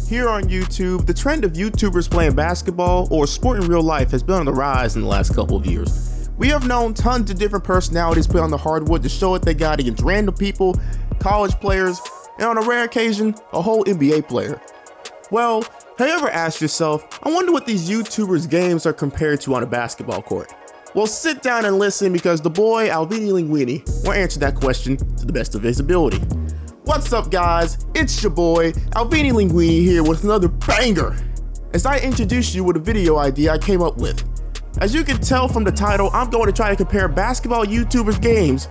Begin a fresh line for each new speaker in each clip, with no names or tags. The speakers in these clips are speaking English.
Here on YouTube, the trend of YouTubers playing basketball or sport in real life has been on the rise in the last couple of years. We have known tons of different personalities play on the hardwood to show what they got against random people, college players, and on a rare occasion, a whole NBA player. Well, have you ever asked yourself, I wonder what these YouTubers' games are compared to on a basketball court? Well, sit down and listen because the boy Alvini Linguine will answer that question to the best of his ability. What's up, guys? It's your boy Alvini Linguine here with another banger as I introduce you with a video idea I came up with. As you can tell from the title, I'm going to try to compare basketball YouTubers' games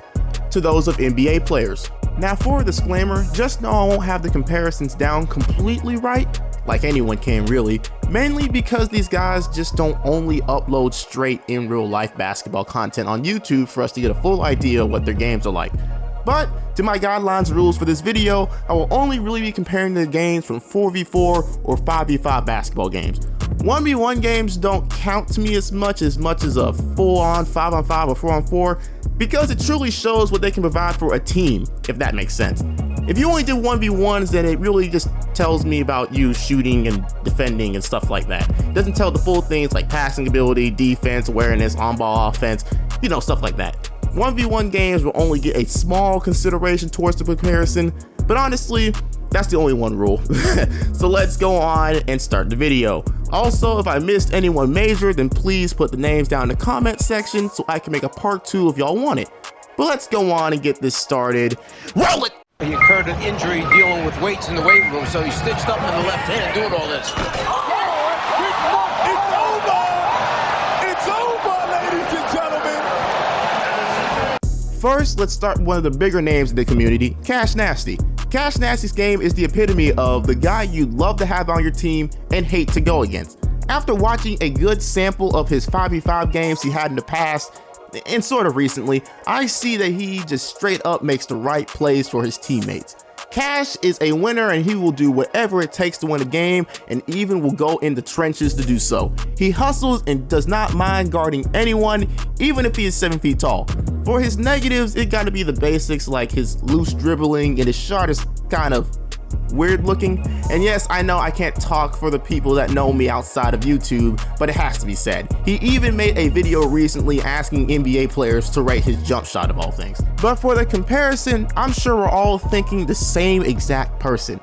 to those of NBA players. Now, for a disclaimer, just know I won't have the comparisons down completely right, like anyone can really, mainly because these guys just don't only upload straight in real life basketball content on YouTube for us to get a full idea of what their games are like. But to my guidelines and rules for this video, I will only really be comparing the games from 4v4 or 5v5 basketball games. 1v1 games don't count to me as much as a full-on 5-on-5 or 4-on-4 because it truly shows what they can provide for a team, if that makes sense. If you only did 1v1s, then it really just tells me about you shooting and defending and stuff like that. It doesn't tell the full things like passing ability, defense, awareness, on-ball offense, stuff like that. 1v1 games will only get a small consideration towards the comparison, but honestly, that's the only one rule. So let's go on and start the video. Also, if I missed anyone major, then please put the names down in the comment section so I can make a part 2 if y'all want it. But let's go on and get this started. Roll it!
He incurred an injury dealing with weights in the weight room, so he stitched up in the left hand doing all this.
It's over, ladies and gentlemen.
First, let's start with one of the bigger names in the community, Kash Nasty. Kash Nasty's game is the epitome of the guy you'd love to have on your team and hate to go against. After watching a good sample of his 5v5 games he had in the past, and sort of recently, I see that he just straight up makes the right plays for his teammates. Kash is a winner and he will do whatever it takes to win a game and even will go in the trenches to do so. He hustles and does not mind guarding anyone, even if he is 7 feet tall. For his negatives, it gotta be the basics like his loose dribbling and his shot is kind of weird looking. And yes, I know I can't talk for the people that know me outside of YouTube, but it has to be said. He even made a video recently asking NBA players to rate his jump shot of all things. But for the comparison, I'm sure we're all thinking the same exact person.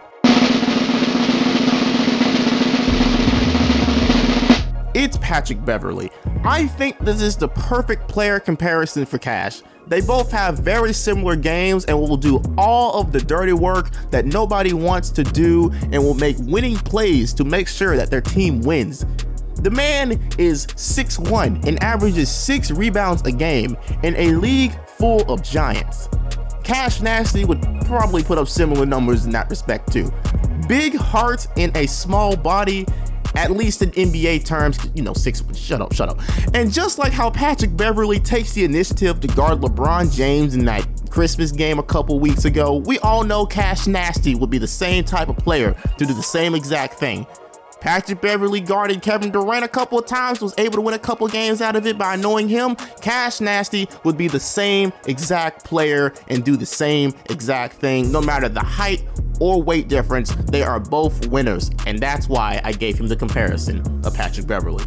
It's Patrick Beverley. I think this is the perfect player comparison for Kash. They both have very similar games and will do all of the dirty work that nobody wants to do and will make winning plays to make sure that their team wins. The man is 6'1" and averages 6 rebounds a game in a league full of giants. Kash Nasty would probably put up similar numbers in that respect too. Big heart in a small body, at least in NBA terms, 6'1", shut up. And just like how Patrick Beverley takes the initiative to guard LeBron James in that Christmas game a couple weeks ago, we all know Kash Nasty would be the same type of player to do the same exact thing. Patrick Beverley guarded Kevin Durant a couple of times, was able to win a couple games out of it by knowing him. Kash Nasty would be the same exact player and do the same exact thing, no matter the height or weight difference. They are both winners, and that's why I gave him the comparison of Patrick Beverley.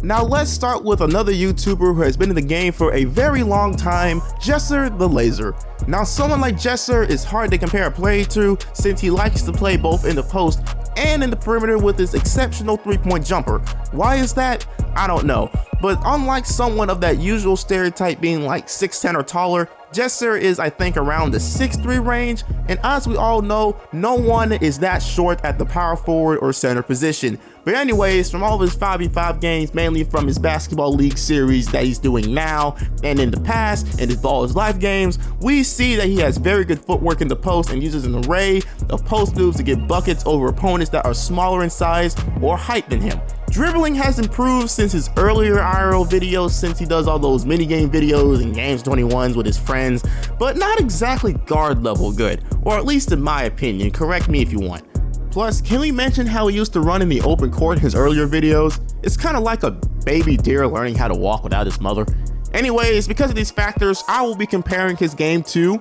Now let's start with another YouTuber who has been in the game for a very long time, Jessierro the Lazer. Now someone like Jessierro is hard to compare a play to since he likes to play both in the post and in the perimeter with his exceptional 3-point jumper. Why is that? I don't know. But unlike someone of that usual stereotype being like 6'10" or taller, Jessierro is, I think, around the 6'3" range, and as we all know, no one is that short at the power forward or center position. But anyways, from all of his 5v5 games, mainly from his basketball league series that he's doing now and in the past, and his Ball is Life games, we see that he has very good footwork in the post and uses an array of post moves to get buckets over opponents that are smaller in size or height than him. Dribbling has improved since his earlier IRL videos, since he does all those minigame videos and games 21s with his friends, but not exactly guard level good, or at least in my opinion, correct me if you want. Plus, can we mention how he used to run in the open court in his earlier videos? It's kind of like a baby deer learning how to walk without his mother. Anyways, because of these factors, I will be comparing his game to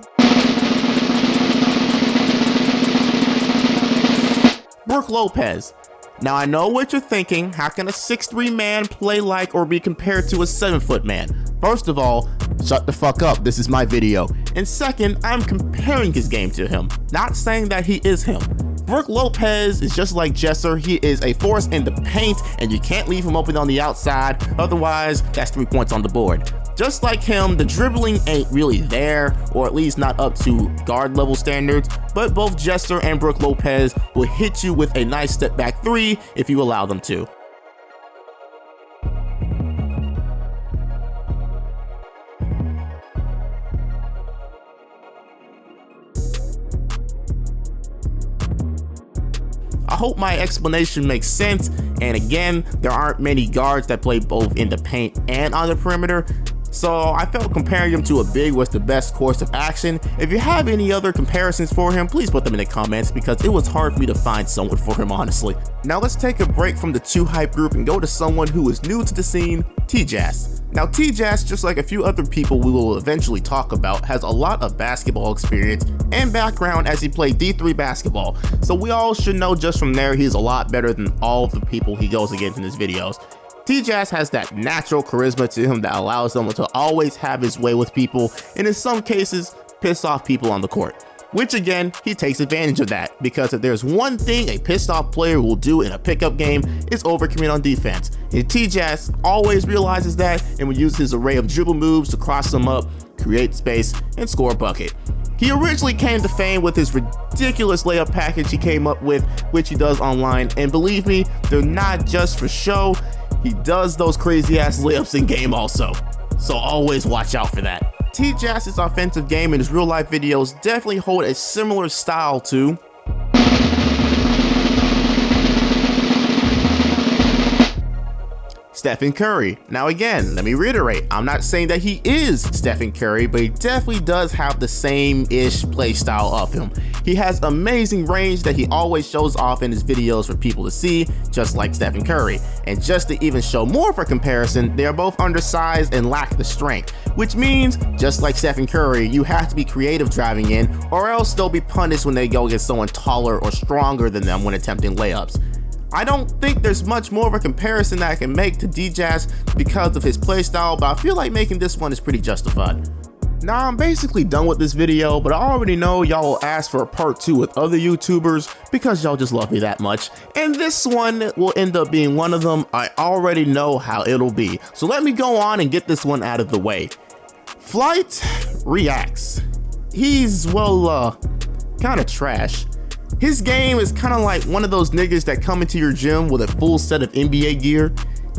Brook Lopez. Now I know what you're thinking, how can a 6'3" man play like or be compared to a 7-foot man? First of all, shut the fuck up, this is my video. And second, I'm comparing his game to him, not saying that he is him. Brook Lopez is just like Jessierro, he is a force in the paint and you can't leave him open on the outside, otherwise that's 3 points on the board. Just like him, the dribbling ain't really there, or at least not up to guard level standards, but both Jessierro and Brook Lopez will hit you with a nice step back 3 if you allow them to. I hope my explanation makes sense, and again, there aren't many guards that play both in the paint and on the perimeter, so I felt comparing him to a big was the best course of action. If you have any other comparisons for him, please put them in the comments because it was hard for me to find someone for him, honestly. Now let's take a break from the 2 hype group and go to someone who is new to the scene, TJass. Now TJass, just like a few other people we will eventually talk about, has a lot of basketball experience and background as he played D3 basketball, so we all should know just from there he's a lot better than all of the people he goes against in his videos. TJass has that natural charisma to him that allows him to always have his way with people and in some cases piss off people on the court. Which again, he takes advantage of that, because if there's one thing a pissed off player will do in a pickup game, it's overcommit on defense. And TJass always realizes that and will use his array of dribble moves to cross them up, create space, and score a bucket. He originally came to fame with his ridiculous layup package he came up with, which he does online, and believe me, they're not just for show. He does those crazy ass layups in game also, so always watch out for that. TJass's offensive game and his real life videos definitely hold a similar style to Stephen Curry. Now again, let me reiterate, I'm not saying that he is Stephen Curry, but he definitely does have the same-ish play style of him. He has amazing range that he always shows off in his videos for people to see, just like Stephen Curry. And just to even show more of a comparison, they are both undersized and lack the strength, which means, just like Stephen Curry, you have to be creative driving in, or else they'll be punished when they go against someone taller or stronger than them when attempting layups. I don't think there's much more of a comparison that I can make to TJass because of his playstyle, but I feel like making this one is pretty justified. Now I'm basically done with this video, but I already know y'all will ask for a part 2 with other YouTubers because y'all just love me that much, and this one will end up being one of them. I already know how it'll be, so let me go on and get this one out of the way. Blythe Reacts. He's, well, kinda trash. His game is kind of like one of those niggas that come into your gym with a full set of NBA gear.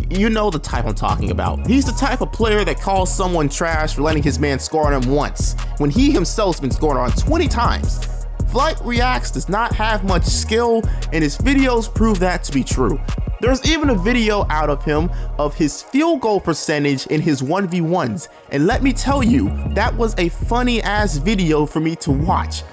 You know the type I'm talking about. He's the type of player that calls someone trash for letting his man score on him once, when he himself's been scored on 20 times. Blythe Reacts does not have much skill, and his videos prove that to be true. There's even a video out of him of his field goal percentage in his 1v1s, and let me tell you, that was a funny ass video for me to watch,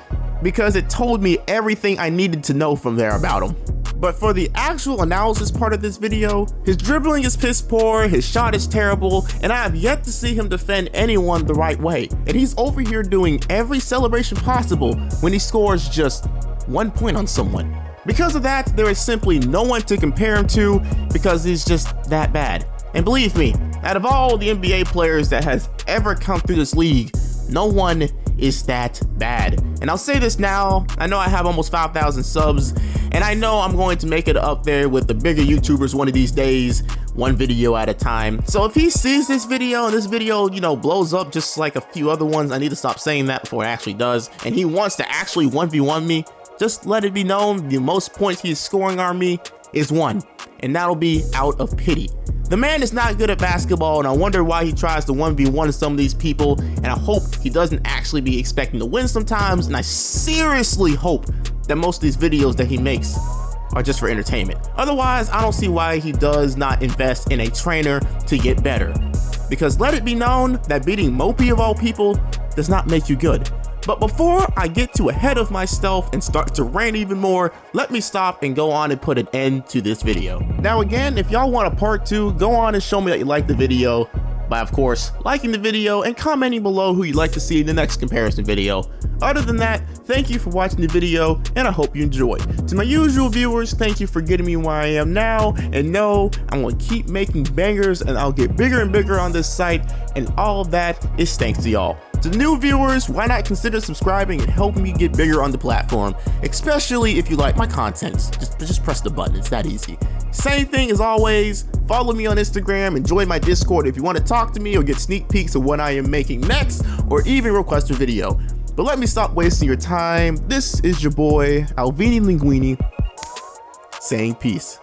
because it told me everything I needed to know from there about him. But for the actual analysis part of this video, his dribbling is piss poor, his shot is terrible, and I have yet to see him defend anyone the right way. And he's over here doing every celebration possible when he scores just 1 point on someone. Because of that, there is simply no one to compare him to because he's just that bad. And believe me, out of all the NBA players that has ever come through this league, no one is that bad. And I'll say this now, I know I have almost 5,000 subs, and I know I'm going to make it up there with the bigger YouTubers one of these days, one video at a time. So if he sees this video and this video, you know, blows up just like a few other ones, I need to stop saying that before it actually does, and he wants to actually 1v1 me, just let it be known the most points he's scoring on me is 1, and that'll be out of pity. The man is not good at basketball, and I wonder why he tries to 1v1 some of these people, and I hope he doesn't actually be expecting to win sometimes, and I seriously hope that most of these videos that he makes are just for entertainment. Otherwise, I don't see why he does not invest in a trainer to get better. Because let it be known that beating Mopey of all people does not make you good. But before I get too ahead of myself and start to rant even more, let me stop and go on and put an end to this video. Now again, if y'all want a part 2, go on and show me that you liked the video. by of course liking the video and commenting below who you'd like to see in the next comparison video. Other than that, thank you for watching the video and I hope you enjoyed. To my usual viewers, thank you for getting me where I am now, and know I'm gonna keep making bangers and I'll get bigger and bigger on this site, and all of that is thanks to y'all. To new viewers, why not consider subscribing and helping me get bigger on the platform, especially if you like my content. Just press the button, it's that easy. Same thing as always, follow me on Instagram and join my Discord if you want to talk to me or get sneak peeks of what I am making next, or even request a video. But let me stop wasting your time. This is your boy, Alvini Linguine, saying peace.